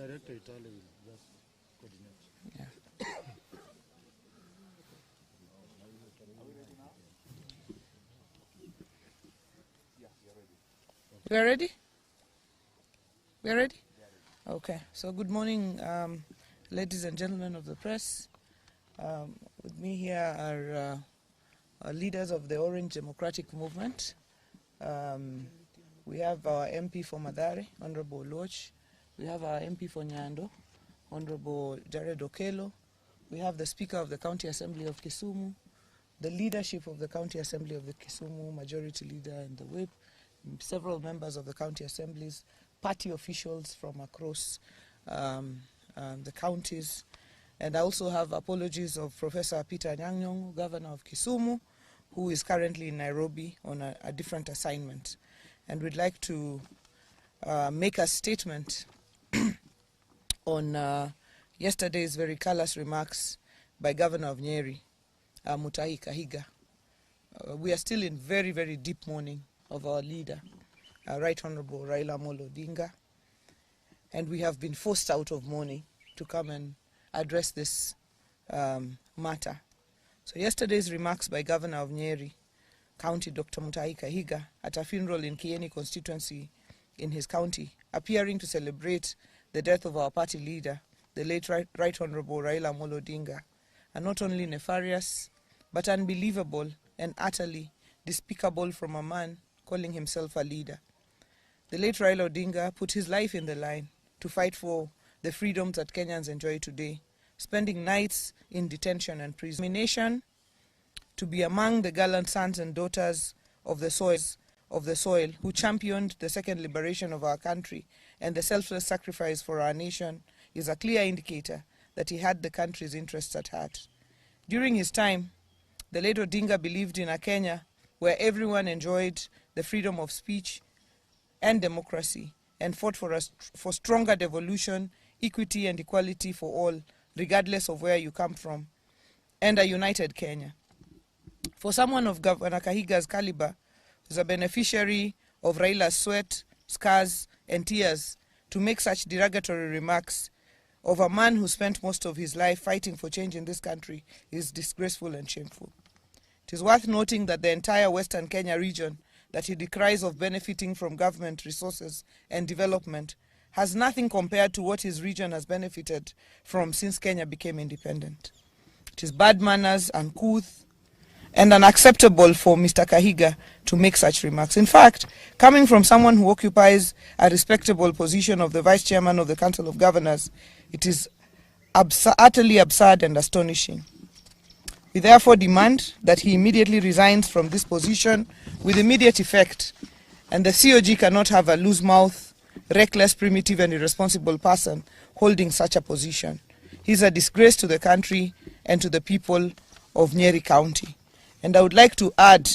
Director Italy will just coordinate. Yeah. We are ready? We are ready? Okay. So good morning, ladies and gentlemen of the press. With me here are leaders of the Orange Democratic Movement. We have our MP for Madare, Honorable Loch. We have our MP for Nyando, Honorable Jared Okelo. We have the Speaker of the County Assembly of Kisumu, the leadership of the County Assembly of the Kisumu, Majority Leader and the Whip, several members of the county assemblies, party officials from across the counties. And I also have apologies of Professor Peter Nyang'nyong, Governor of Kisumu, who is currently in Nairobi on a different assignment. And we'd like to make a statement on yesterday's very callous remarks by Governor of Nyeri, Mutahi Kahiga. We are still in very, very deep mourning of our leader, Right Honorable Raila Amolo Odinga, and we have been forced out of mourning to come and address this matter. So yesterday's remarks by Governor of Nyeri County, Dr. Mutahi Kahiga, at a funeral in Kieni constituency in his county, appearing to celebrate the death of our party leader, the late Right Honorable Raila Amolo Odinga, are not only nefarious, but unbelievable and utterly despicable from a man calling himself a leader. The late Raila Odinga put his life in the line to fight for the freedoms that Kenyans enjoy today, spending nights in detention and prison. To be among the gallant sons and daughters of the soil who championed the second liberation of our country and the selfless sacrifice for our nation is a clear indicator that he had the country's interests at heart. During his time, the late Odinga believed in a Kenya where everyone enjoyed the freedom of speech and democracy and fought for stronger devolution, equity and equality for all, regardless of where you come from, and a united Kenya. For someone of Governor Kahiga's caliber, who's a beneficiary of Raila's sweat, scars, and tears, to make such derogatory remarks of a man who spent most of his life fighting for change in this country is disgraceful and shameful. It is worth noting that the entire Western Kenya region that he decries of benefiting from government resources and development has nothing compared to what his region has benefited from since Kenya became independent. It is bad manners, uncouth, and unacceptable for Mr. Kahiga to make such remarks. In fact, coming from someone who occupies a respectable position of the Vice Chairman of the Council of Governors, it is utterly absurd and astonishing. We therefore demand that he immediately resigns from this position with immediate effect, and the COG cannot have a loose-mouthed, reckless, primitive and irresponsible person holding such a position. He is a disgrace to the country and to the people of Nyeri County. And I would like to add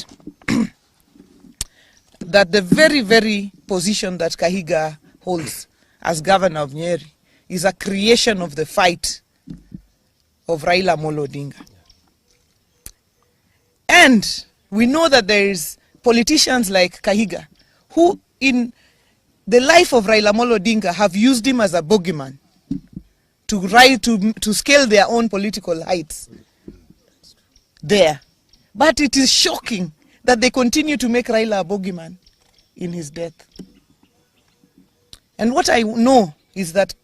that the very, very position that Kahiga holds as Governor of Nyeri is a creation of the fight of Raila Amolo Odinga. And we know that there is politicians like Kahiga who in the life of Raila Amolo Odinga have used him as a bogeyman to scale their own political heights there. But it is shocking that they continue to make Raila a bogeyman in his death. And what I know is that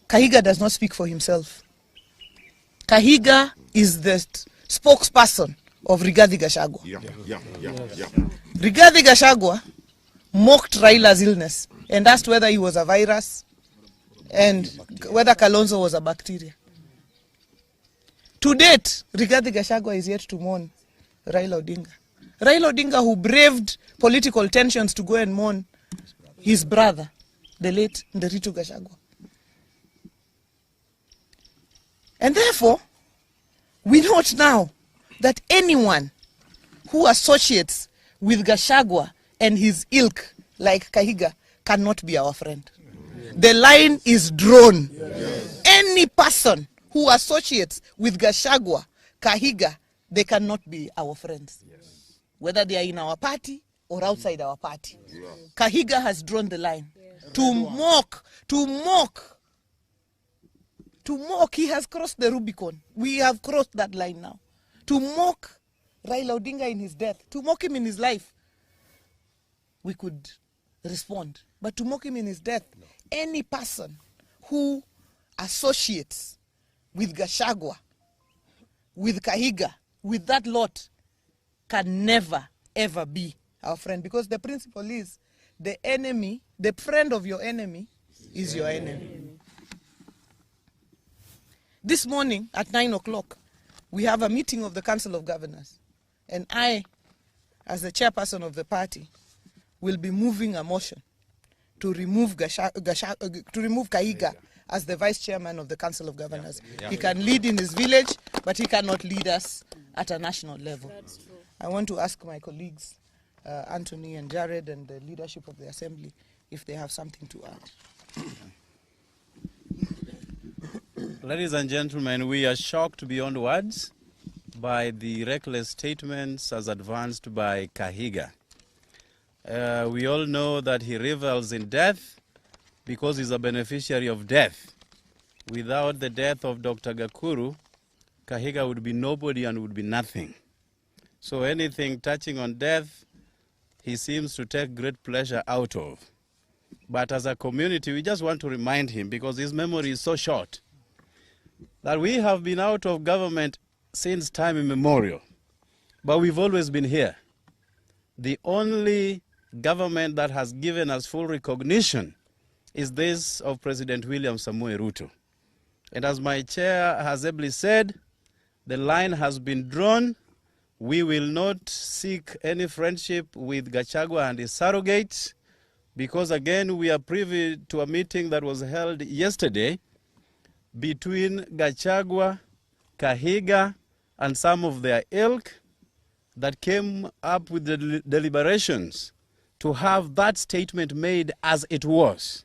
Kahiga does not speak for himself. Kahiga is the spokesperson of Rigathi Gachagua. Rigathi Gachagua mocked Raila's illness and asked whether he was a virus and whether Kalonzo was a bacteria. To date, Rigathi Gachagua is yet to mourn Raila Odinga. Raila Odinga, who braved political tensions to go and mourn his brother, the late Nderitu Gachagua. And therefore, we note now that anyone who associates with Gachagua and his ilk like Kahiga cannot be our friend. The line is drawn. Any person who associates with Gachagua, Kahiga, they cannot be our friends. Whether they are in our party or outside our party. Kahiga has drawn the line to mock To mock, he has crossed the Rubicon. We have crossed that line now. To mock Raila Odinga in his death, to mock him in his life, we could respond. But to mock him in his death, no. Any person who associates with Gachagua, with Kahiga, with that lot, can never, ever be our friend. Because the principle is, the enemy, the friend of your enemy is your enemy. This morning at 9 o'clock, we have a meeting of the Council of Governors. And I, as the chairperson of the party, will be moving a motion to remove Kahiga as the vice chairman of the Council of Governors. Yeah. He can lead in his village, but he cannot lead us at a national level. That's true. I want to ask my colleagues, Anthony and Jared, and the leadership of the Assembly, if they have something to add. Ladies and gentlemen, we are shocked beyond words by the reckless statements as advanced by Kahiga. We all know that he revels in death because he's a beneficiary of death. Without the death of Dr. Gakuru, Kahiga would be nobody and would be nothing. So anything touching on death, he seems to take great pleasure out of. But as a community, we just want to remind him, because his memory is so short, that we have been out of government since time immemorial, but we've always been here. The only government that has given us full recognition is this of President William Samoei Ruto. And as my chair has ably said, the line has been drawn. We will not seek any friendship with Gachagua and his surrogates, because again, we are privy to a meeting that was held yesterday between Gachagua, Kahiga, and some of their ilk that came up with the deliberations to have that statement made as it was.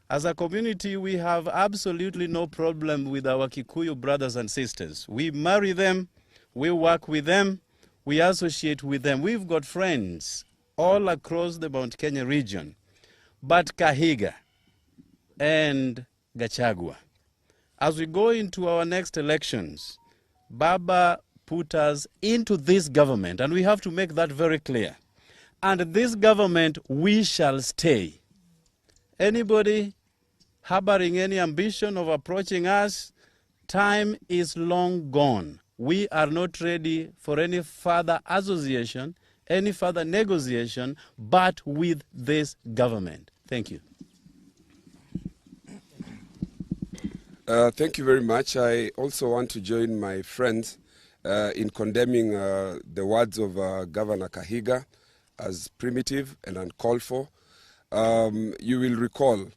As a community, we have absolutely no problem with our Kikuyu brothers and sisters. We marry them, we work with them, we associate with them. We've got friends all across the Mount Kenya region. But Kahiga and Gachagua, as we go into our next elections, Baba put us into this government, and we have to make that very clear. And this government, we shall stay. Anybody harboring any ambition of approaching us, time is long gone. We are not ready for any further association, any further negotiation, but with this government. Thank you. Thank you very much. I also want to join my friends in condemning the words of Governor Kahiga as primitive and uncalled for. You will recall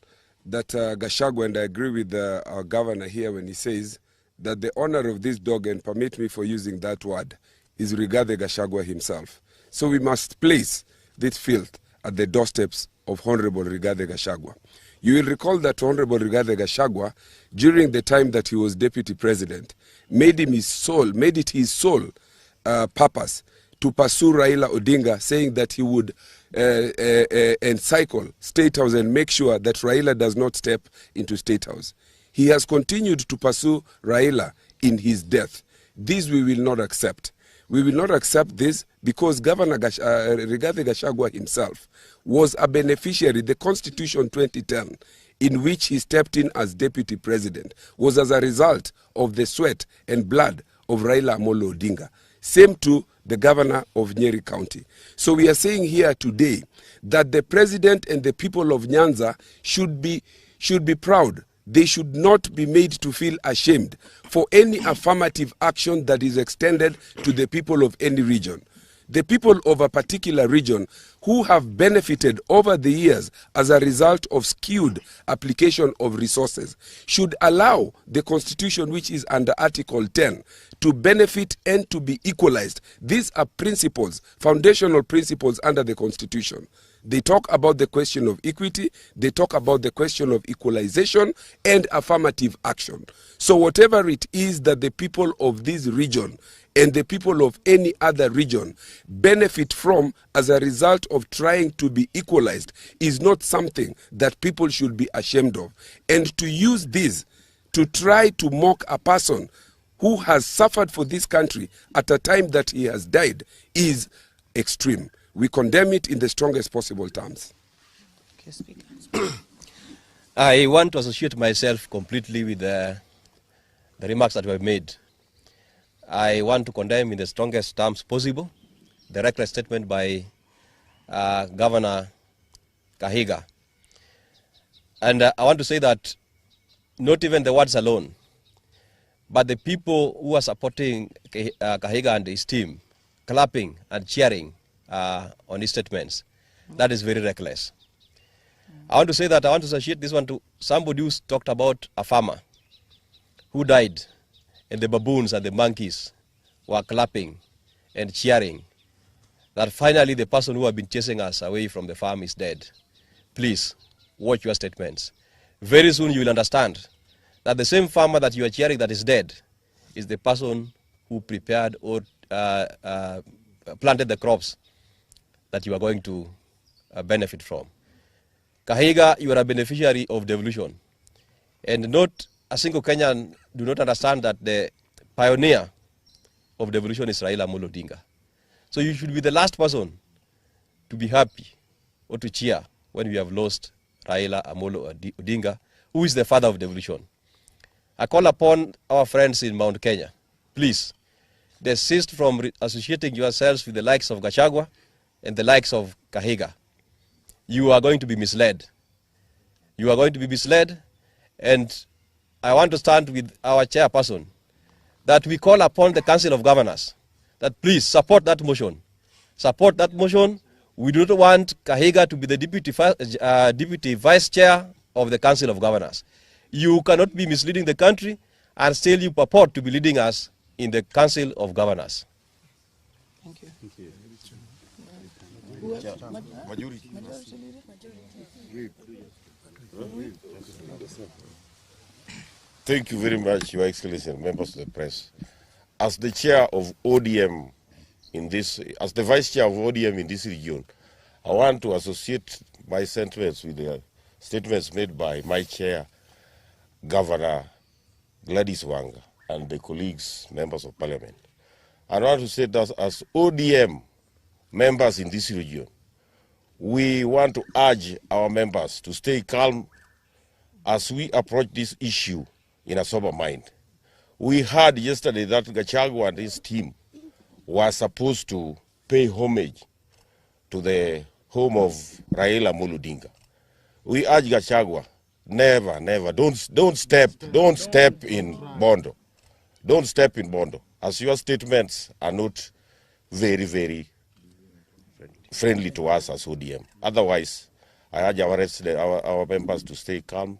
that Gachagua, and I agree with our governor here when he says that the owner of this dog, and permit me for using that word, is Rigathi Gachagua himself. So we must place this filth at the doorsteps of Honorable Rigathi Gachagua. You will recall that Honorable Rigathi Gachagua, during the time that he was deputy president, made it his sole purpose to pursue Raila Odinga, saying that he would encircle State House and make sure that Raila does not step into State House. He has continued to pursue Raila in his death. This we will not accept. We will not accept this because Governor Rigathi Gachagua himself was a beneficiary. The Constitution 2010, in which he stepped in as deputy president, was as a result of the sweat and blood of Raila Amolo Odinga. Same to the governor of Nyeri County. So we are saying here today that the president and the people of Nyanza should be proud. They should not be made to feel ashamed for any affirmative action that is extended to the people of any region. The people of a particular region who have benefited over the years as a result of skewed application of resources should allow the Constitution, which is under Article 10, to benefit and to be equalized. These are principles, foundational principles under the Constitution. They talk about the question of equity, they talk about the question of equalization and affirmative action. So whatever it is that the people of this region and the people of any other region benefit from as a result of trying to be equalized is not something that people should be ashamed of. And to use this to try to mock a person who has suffered for this country at a time that he has died is extreme. We condemn it in the strongest possible terms. Okay, Speaker. I want to associate myself completely with the remarks that were made. I want to condemn in the strongest terms possible the reckless statement by Governor Kahiga. And I want to say that not even the words alone, but the people who are supporting Kahiga and his team, clapping and cheering on his statements, that is very reckless. I want to say that I want to associate this one to somebody who talked about a farmer who died, and the baboons and the monkeys were clapping and cheering that finally the person who had been chasing us away from the farm is dead. Please, watch your statements. Very soon you will understand that the same farmer that you are cheering that is dead is the person who prepared or planted the crops that you are going to benefit from. Kahiga, you are a beneficiary of devolution. And not a single Kenyan do not understand that the pioneer of devolution is Raila Amolo Odinga. So you should be the last person to be happy or to cheer when we have lost Raila Amolo Odinga, who is the father of devolution. I call upon our friends in Mount Kenya, please, desist from associating yourselves with the likes of Gachagua and the likes of Kahiga. You are going to be misled. You are going to be misled, and I want to stand with our chairperson that we call upon the Council of Governors that please support that motion. Support that motion. We do not want Kahiga to be the deputy vice chair of the Council of Governors. You cannot be misleading the country and still you purport to be leading us in the Council of Governors. Thank you. Thank you. Thank you very much, Your Excellency and members of the press. As the chair of ODM in this, as the vice chair of ODM in this region, I want to associate my sentiments with the statements made by my chair, Governor Gladys Wanga, and the colleagues, members of parliament. I want to say that as ODM members in this region, we want to urge our members to stay calm as we approach this issue in a sober mind. We heard yesterday that Gachagua and his team were supposed to pay homage to the home of Raila Amolo Odinga. We urge Gachagua, never, never, don't step in Bondo. Don't step in Bondo, as your statements are not very, very friendly to us as ODM. Otherwise, I urge our members to stay calm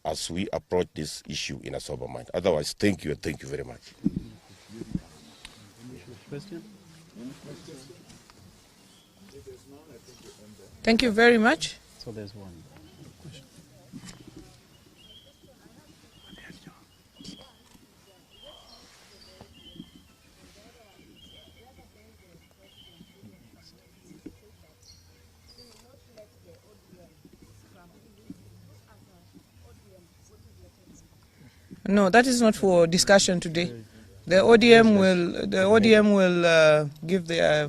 as we approach this issue in a sober mind. Otherwise, thank you and thank you very much. Question? Thank you very much. So there's one. No, that is not for discussion today. The ODM will give their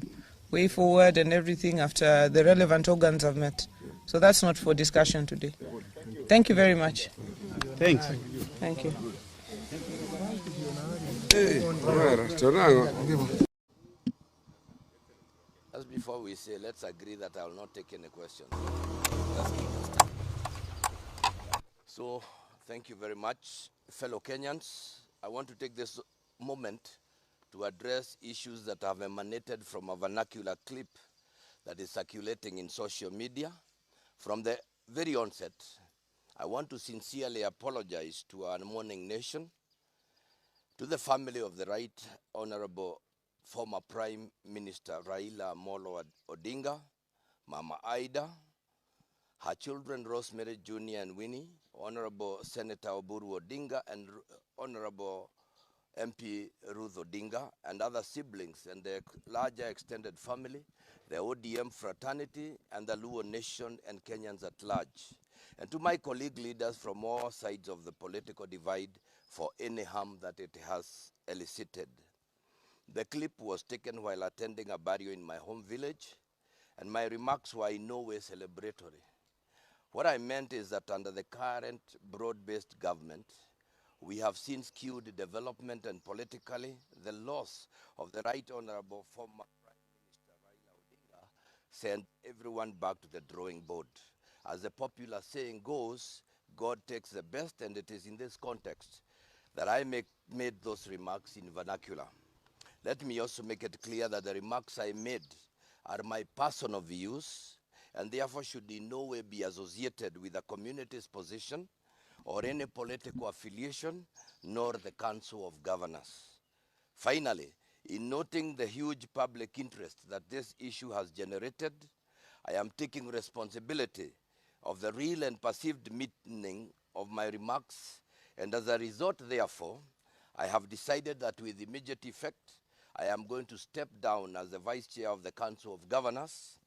way forward and everything after the relevant organs have met. So that's not for discussion today. Thank you very much. Thanks. Thank you. Just before we say, let's agree that I will not take any questions. So, thank you very much, fellow Kenyans. I want to take this moment to address issues that have emanated from a vernacular clip that is circulating in social media. From the very onset, I want to sincerely apologize to our mourning nation, to the family of the Right Honorable former Prime Minister Raila Amolo Odinga, Mama Ida, her children Rosemary Jr. and Winnie, Honorable Senator Oburu Odinga and Honorable MP Ruth Odinga, and other siblings and the larger extended family, the ODM fraternity, and the Luo nation and Kenyans at large. and to my colleague leaders from all sides of the political divide for any harm that it has elicited. The clip was taken while attending a burial in my home village, and my remarks were in no way celebratory. What I meant is that under the current broad-based government, we have seen skewed development and politically the loss of the Right Honorable former Prime Minister Raila Odinga sent everyone back to the drawing board. As the popular saying goes, God takes the best, and it is in this context that I made those remarks in vernacular. Let me also make it clear that the remarks I made are my personal views and therefore should in no way be associated with the community's position or any political affiliation, nor the Council of Governors. Finally, in noting the huge public interest that this issue has generated, I am taking responsibility of the real and perceived meaning of my remarks, and as a result, therefore, I have decided that with immediate effect, I am going to step down as the Vice Chair of the Council of Governors.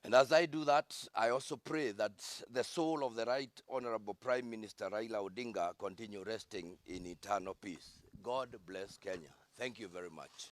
And as I do that, I also pray that the soul of the Right Honorable Prime Minister Raila Odinga continue resting in eternal peace. God bless Kenya. Thank you very much.